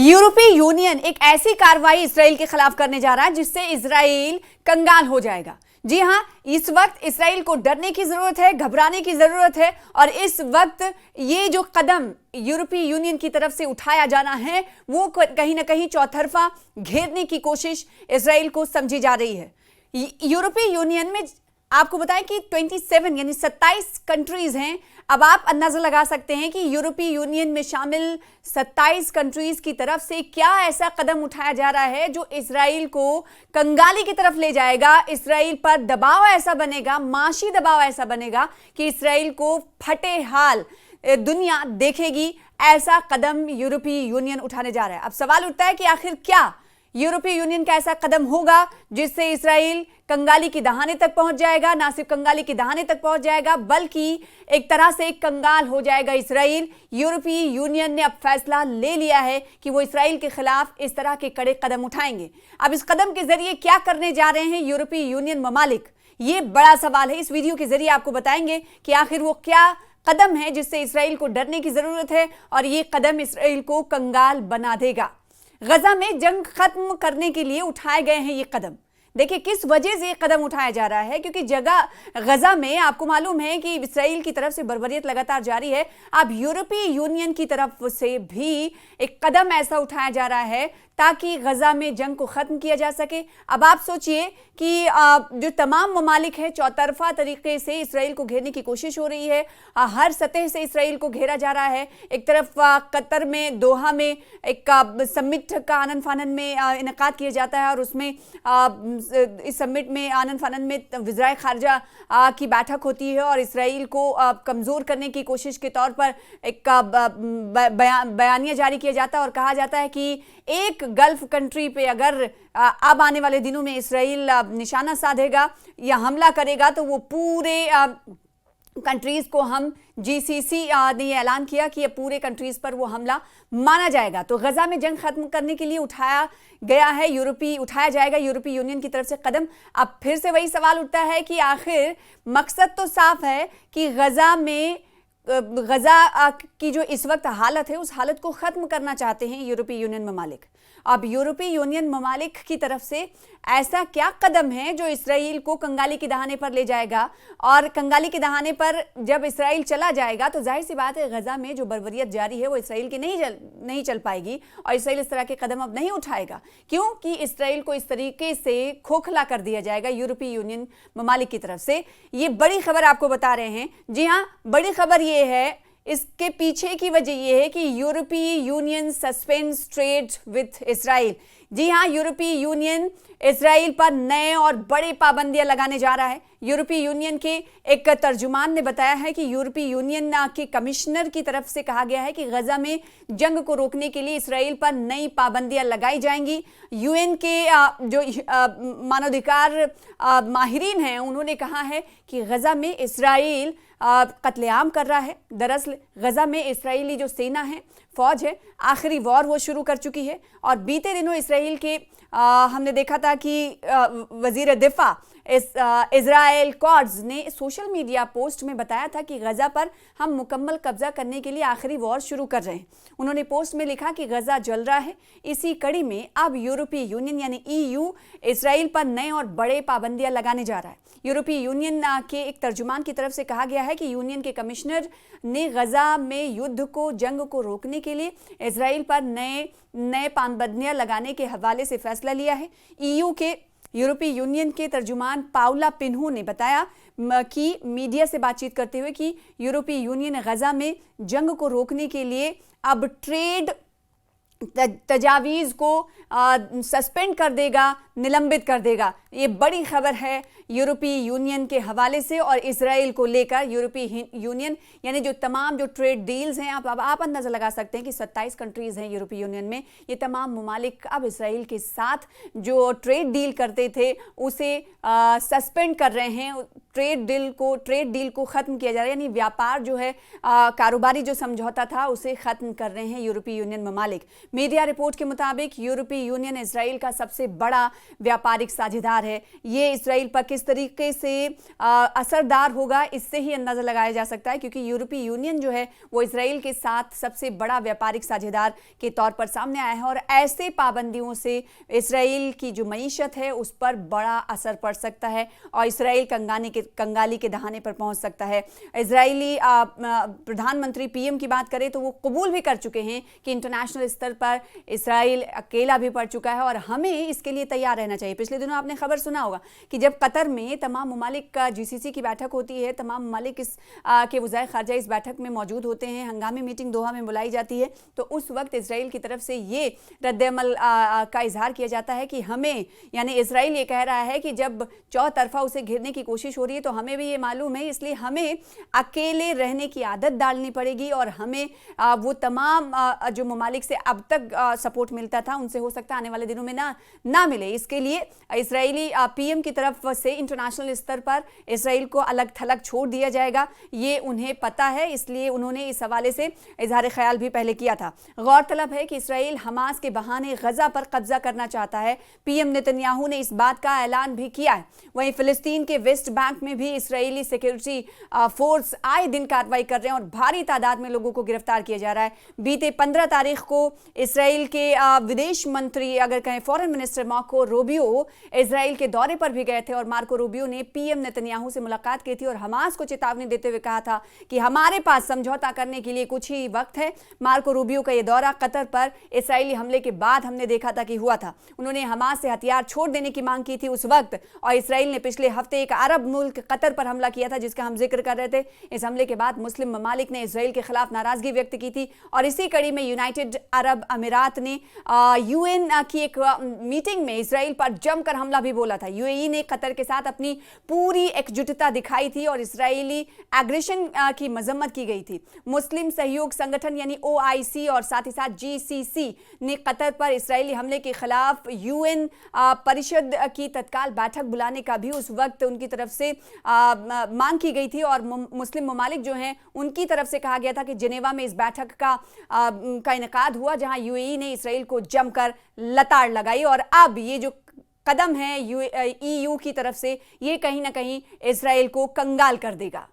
यूरोपीय यूनियन एक ऐसी कार्रवाई इसराइल के खिलाफ करने जा रहा है जिससे इसराइल कंगाल हो जाएगा। जी हां, इस वक्त इसराइल को डरने की जरूरत है, घबराने की जरूरत है और इस वक्त ये जो कदम यूरोपीय यूनियन की तरफ से उठाया जाना है वो कहीं ना कहीं चौतरफा घेरने की कोशिश इसराइल को समझी जा रही है। यूरोपीय यूनियन में आपको बताएं कि 27 यानी 27 कंट्रीज हैं। अब आप अंदाजा लगा सकते हैं कि यूरोपीय यूनियन में शामिल 27 कंट्रीज की तरफ से क्या ऐसा कदम उठाया जा रहा है जो इसराइल को कंगाली की तरफ ले जाएगा। इसराइल पर दबाव ऐसा बनेगा, माशी दबाव ऐसा बनेगा कि इसराइल को फटे हाल दुनिया देखेगी। ऐसा कदम यूरोपीय यूनियन उठाने जा रहा है। अब सवाल उठता है कि आखिर क्या यूरोपीय यूनियन का ऐसा कदम होगा जिससे इसराइल कंगाली की दहाने तक पहुंच जाएगा। ना सिर्फ कंगाली की दहाने तक पहुंच जाएगा बल्कि एक तरह से कंगाल हो जाएगा इसराइल। यूरोपीय यूनियन ने अब फैसला ले लिया है कि वो इसराइल के खिलाफ इस तरह के कड़े कदम उठाएंगे। अब इस कदम के जरिए क्या करने जा रहे हैं यूरोपीय यूनियन ममालिक, ये बड़ा सवाल है। इस वीडियो के जरिए आपको बताएंगे कि आखिर वो क्या कदम है जिससे इसराइल को डरने की जरूरत है और ये कदम इसराइल को कंगाल बना देगा। गजा में जंग खत्म करने के लिए उठाए गए हैं ये कदम। देखिए किस वजह से ये कदम उठाया जा रहा है, क्योंकि जगह गजा में आपको मालूम है कि इसराइल की तरफ से बर्बरियत लगातार जारी है। अब यूरोपीय यूनियन की तरफ से भी एक कदम ऐसा उठाया जा रहा है ताकि गजा में जंग को खत्म किया जा सके। अब आप सोचिए कि जो तमाम ममालिक हैं चौतरफा तरीके से इसराइल को घेरने की कोशिश हो रही है। हर सतह से इसराइल को घेरा जा रहा है। एक तरफ कतर में दोहा में एक समिट का आनन फानन में इनेकाद किया जाता है और उसमें इस समिट में आनन फानन में वज़ीर खारजा की बैठक होती है और इसराइल को कमज़ोर करने की कोशिश के तौर पर एक बयानिया जारी किया जाता है और कहा जाता है कि एक गल्फ कंट्री पे अगर अब आने वाले दिनों में इसराइल निशाना साधेगा या हमला करेगा तो वो पूरे कंट्रीज को हम जीसीसी ने ये ऐलान किया कि ये पूरे कंट्रीज पर वो हमला माना जाएगा। तो गजा में जंग खत्म करने के लिए उठाया जाएगा यूरोपीय यूनियन की तरफ से कदम। अब फिर से वही सवाल उठता है कि आखिर मकसद तो साफ है कि गजा की जो इस वक्त हालत है उस हालत को ख़त्म करना चाहते हैं यूरोपीय यूनियन ममालिक। अब यूरोपीय यूनियन ममालिक की तरफ से ऐसा क्या कदम है जो इसराइल को कंगाली की दहाने पर ले जाएगा, और कंगाली की दहाने पर जब इसराइल चला जाएगा तो जाहिर सी बात है गजा में जो बर्बरियत जारी है वो इसराइल की नहीं चल पाएगी और इसराइल इस तरह के कदम अब नहीं उठाएगा, क्योंकि इसराइल को इस तरीके से खोखला कर दिया जाएगा यूरोपीय यूनियन ममालिक की तरफ से। ये बड़ी खबर आपको बता रहे हैं। जी हाँ, बड़ी खबर ये है, इसके पीछे की वजह यह है कि यूरोपीय union suspends trade with Israel. जी हां, यूरोपीय यूनियन इसराइल पर नए और बड़े पाबंदियां लगाने जा रहा है। यूरोपीय यूनियन के एक तर्जुमान ने बताया है कि यूरोपीय यूनियन के कमिश्नर की तरफ से कहा गया है कि गजा में जंग को रोकने के लिए इसराइल पर नई पाबंदियां लगाई जाएंगी। यूएन के जो मानवाधिकार माहिरीन हैं उन्होंने कहा है कि गजा में इसराइल कत्लेआम कर रहा है। दरअसल गजा में इसराइली जो सेना है, फौज है, आखिरी वॉर वो शुरू कर चुकी है और बीते दिनों इसराइल के हमने देखा था कि वजीर दिफा इज़राइल कॉट्स ने सोशल मीडिया पोस्ट में बताया था कि गजा पर हम मुकम्मल कब्जा करने के लिए आखिरी वॉर शुरू कर रहे हैं। उन्होंने पोस्ट में लिखा कि गजा जल रहा है। इसी कड़ी में अब यूरोपीय यूनियन यानी ईयू इसराइल पर नए और बड़े पाबंदियां लगाने जा रहा है। यूरोपीय यूनियन के एक तर्जुमान की तरफ से कहा गया है कि यूनियन के कमिश्नर ने गजा में युद्ध को, जंग को रोकने के लिए इसराइल पर नए पाबंदियां लगाने के हवाले से फैसला लिया है। यूरोपीय यूनियन के तर्जुमान पाउला पिन्हो ने बताया कि मीडिया से बातचीत करते हुए कि यूरोपीय यूनियन गजा में जंग को रोकने के लिए अब ट्रेड तजावीज़ को सस्पेंड कर देगा, निलंबित कर देगा। ये बड़ी खबर है यूरोपीय यूनियन के हवाले से और इसराइल को लेकर। यूरोपीय यूनियन यानी जो तमाम जो ट्रेड डील्स हैं, आप अंदाज़ा लगा सकते हैं कि 27 कंट्रीज़ हैं यूरोपीय यूनियन में। ये तमाम ममालिक अब इसराइल के साथ जो ट्रेड डील करते थे उसे सस्पेंड कर रहे हैं। ट्रेड डील को ख़त्म किया जा रहा है, यानी व्यापार जो है, कारोबारी जो समझौता था उसे ख़त्म कर रहे हैं यूरोपीय यूनियन ममालिक। मीडिया रिपोर्ट के मुताबिक यूरोपीय यूनियन इसराइल का सबसे बड़ा व्यापारिक साझेदार है। ये इसराइल पर किस किस तरीके से असरदार होगा इससे ही अंदाजा लगाया जा सकता है, क्योंकि यूरोपीय यूनियन जो है वो इसराइल के साथ सबसे बड़ा व्यापारिक साझेदार के तौर पर सामने आया है और ऐसे पाबंदियों से इसराइल की जो मईशत है उस पर बड़ा असर पड़ सकता है और इसराइल कंगाली के दहाने पर पहुंच सकता है। इजरायली प्रधानमंत्री पीएम की बात करें तो वो कबूल भी कर चुके हैं कि इंटरनेशनल स्तर पर इसराइल अकेला भी पड़ चुका है और हमें इसके लिए तैयार रहना चाहिए। पिछले दिनों आपने खबर सुना होगा कि जब कतर में तमाम ममालिक का जीसीसी की बैठक होती है, तमाम ममालिक के वज़ायर ख़ारजा इस बैठक में मौजूद होते हैं, हंगामी मीटिंग दोहा में बुलाई जाती है, तो उस वक्त इसराइल की तरफ से ये रद्द-ए-अमल का इजहार किया जाता है कि हमें, यानी इसराइल ये कह रहा है कि जब चौतरफा उसे घेरने की कोशिश हो रही है तो हमें भी ये मालूम है, इसलिए हमें अकेले रहने की आदत डालनी पड़ेगी और हमें वो तमाम जो ममालिक से अब तक सपोर्ट मिलता था उनसे हो सकता है आने वाले दिनों में ना मिले। इसके लिए इसराइली पीएम की तरफ से इंटरनेशनल स्तर पर इसराइल को अलग थलग छोड़ दिया जाएगा, ये उन्हें पता है, इसलिए उन्होंने इस हवाले से इजहार ख्याल भी पहले किया था। गौरतलब है कि इसराइल हमास के बहाने गजा पर कब्जा करना चाहता है। पीएम नेतन्याहू ने इस बात का ऐलान भी किया है। वहीं फिलिस्तीन के वेस्ट बैंक में भी इसराइली सिक्योरिटी फोर्स आए दिन कार्रवाई कर रहे हैं और भारी तादाद में लोगों को गिरफ्तार किया जा रहा है। बीते 15 तारीख को इसराइल के विदेश मंत्री, अगर कहें foreign minister Marco Rubio Israel के दौरे पर भी गए थे और मार्को रूबियो ने पीएम नेतन्याहू से मुलाकात की थी और हमास को चेतावनी देते हुए कहा था कि हमारे पास समझौता करने के लिए कुछ ही वक्त है। मार्को रूबियो का यह दौरा कतर पर इसराइली हमले के बाद हमने देखा था कि हुआ था। उन्होंने हमास से हथियार छोड़ देने की मांग की थी उस वक्त, और इसराइल ने पिछले हफ्ते एक अरब मुल्क कतर पर हमला किया था जिसका हम जिक्र कर रहे थे। इस हमले के बाद मुस्लिम ममालिक ने इसराइल के खिलाफ नाराजगी व्यक्त की थी और इसी कड़ी में यूनाइटेड अरब अमीरात ने यूएन की एक मीटिंग में इसराइल पर जमकर हमला भी बोला था। यूएई ने कतर के साथ अपनी पूरी एकजुटता दिखाई थी और इसराइली एग्रेशन की मजम्मत की गई थी। मुस्लिम सहयोग संगठन यानी ओआईसी और साथ ही साथ जीसीसी ने कतर पर इसराइली हमले के खिलाफ यूएन परिषद की तत्काल बैठक बुलाने का भी उस वक्त उनकी तरफ से मांग की गई थी और मुस्लिम ममालिक जो हैं उनकी तरफ से कहा गया था कि जिनेवा में इस बैठक का इनेकाद हुआ जहां यूएई ने इसराइल को जमकर लताड़ लगाई और अब ये जो कदम है ईयू की तरफ से ये कहीं ना कहीं इसराइल को कंगाल कर देगा।